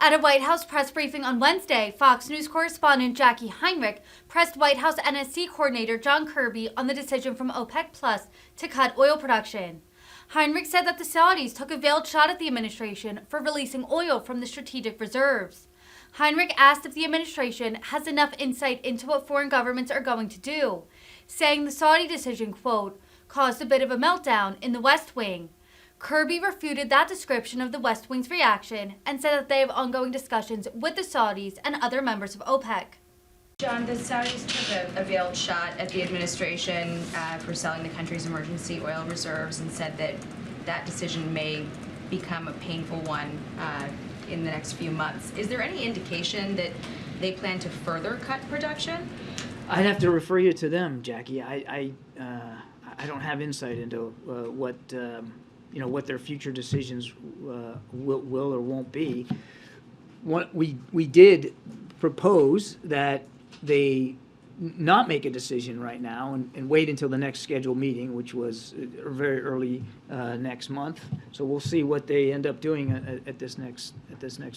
At a White House press briefing on Wednesday, Fox News correspondent Jacqui Heinrich pressed White House NSC coordinator John Kirby on the decision from OPEC Plus to cut oil production. Heinrich said that the Saudis took a veiled shot at the administration for releasing oil from the strategic reserves. Heinrich asked if the administration has enough insight into what foreign governments are going to do, saying the Saudi decision, quote, caused a bit of a meltdown in the West Wing. Kirby refuted that description of the West Wing's reaction and said that they have ongoing discussions with the Saudis and other members of OPEC. John, the Saudis took a veiled shot at the administration for selling the country's emergency oil reserves and said that that decision may become a painful one in the next few months. Is there any indication that they plan to further cut production? I'd have to refer you to them, Jackie. I don't have insight into what their future decisions will or won't be. We did propose that they not make a decision right now and wait until the next scheduled meeting, which was very early next month. So we'll see what they end up doing at this next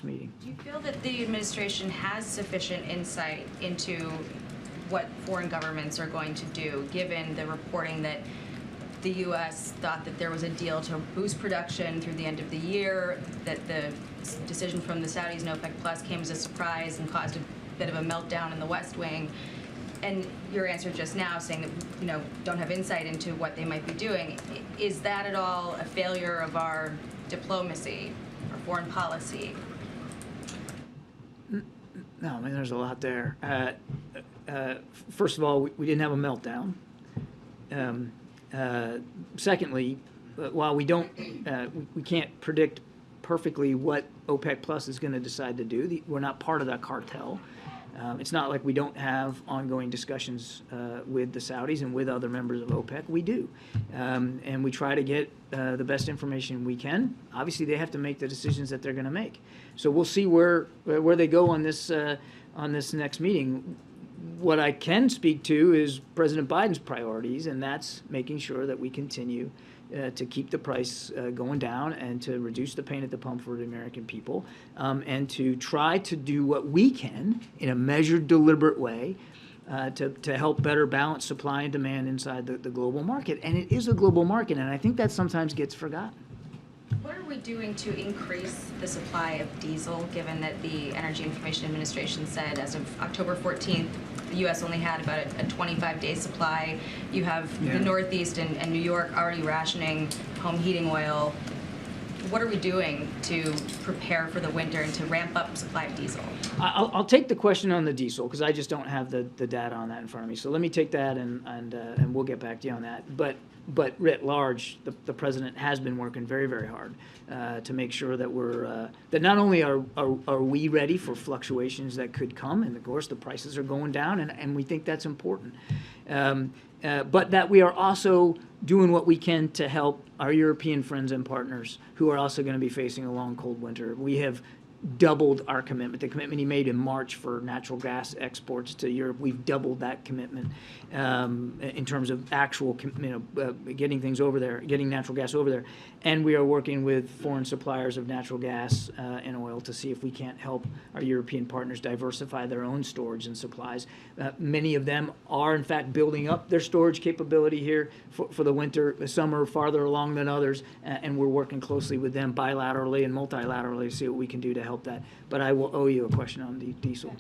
meeting. Do you feel that the administration has sufficient insight into what foreign governments are going to do, given the reporting that the U.S. thought that there was a deal to boost production through the end of the year, that the decision from the Saudis and OPEC Plus came as a surprise and caused a bit of a meltdown in the West Wing, and your answer just now saying that don't have insight into what they might be doing, is that at all a failure of our diplomacy or foreign policy? No, I mean there's a lot there. First of all, we didn't have a meltdown. Secondly, while we can't predict perfectly what OPEC Plus is going to decide to do, we're not part of that cartel. It's not like we don't have ongoing discussions with the Saudis and with other members of OPEC. We do, and we try to get the best information we can. Obviously, they have to make the decisions that they're going to make. So we'll see where they go on this next meeting. What I can speak to is President Biden's priorities, and that's making sure that we continue to keep the price going down and to reduce the pain at the pump for the American people, and to try to do what we can in a measured, deliberate way to help better balance supply and demand inside the global market. And it is a global market, and I think that sometimes gets forgotten. What are we doing to increase the supply of diesel, given that the Energy Information Administration said as of October 14th, the U.S. only had about a 25-day supply? You have the Northeast and New York already rationing home heating oil. What are we doing to prepare for the winter and to ramp up supply of diesel? I'll take the question on the diesel because I just don't have the data on that in front of me. So let me take that and we'll get back to you on that. But writ large, the president has been working very, very hard to make sure that that not only are we ready for fluctuations that could come, and of course the prices are going down, and we think that's important, but that we are also doing what we can to help our European friends and partners who are also going to be facing a long, cold winter. We have doubled our commitment. The commitment he made in March for natural gas exports to Europe, we've doubled that commitment in terms of actual, getting things over there, getting natural gas over there. And we are working with foreign suppliers of natural gas and oil to see if we can't help our European partners diversify their own storage and supplies. Many of them are, in fact, building up their storage capability here for the winter. Some are farther along than others, and we're working closely with them bilaterally and multilaterally to see what we can do to help that. But I will owe you a question on the diesel.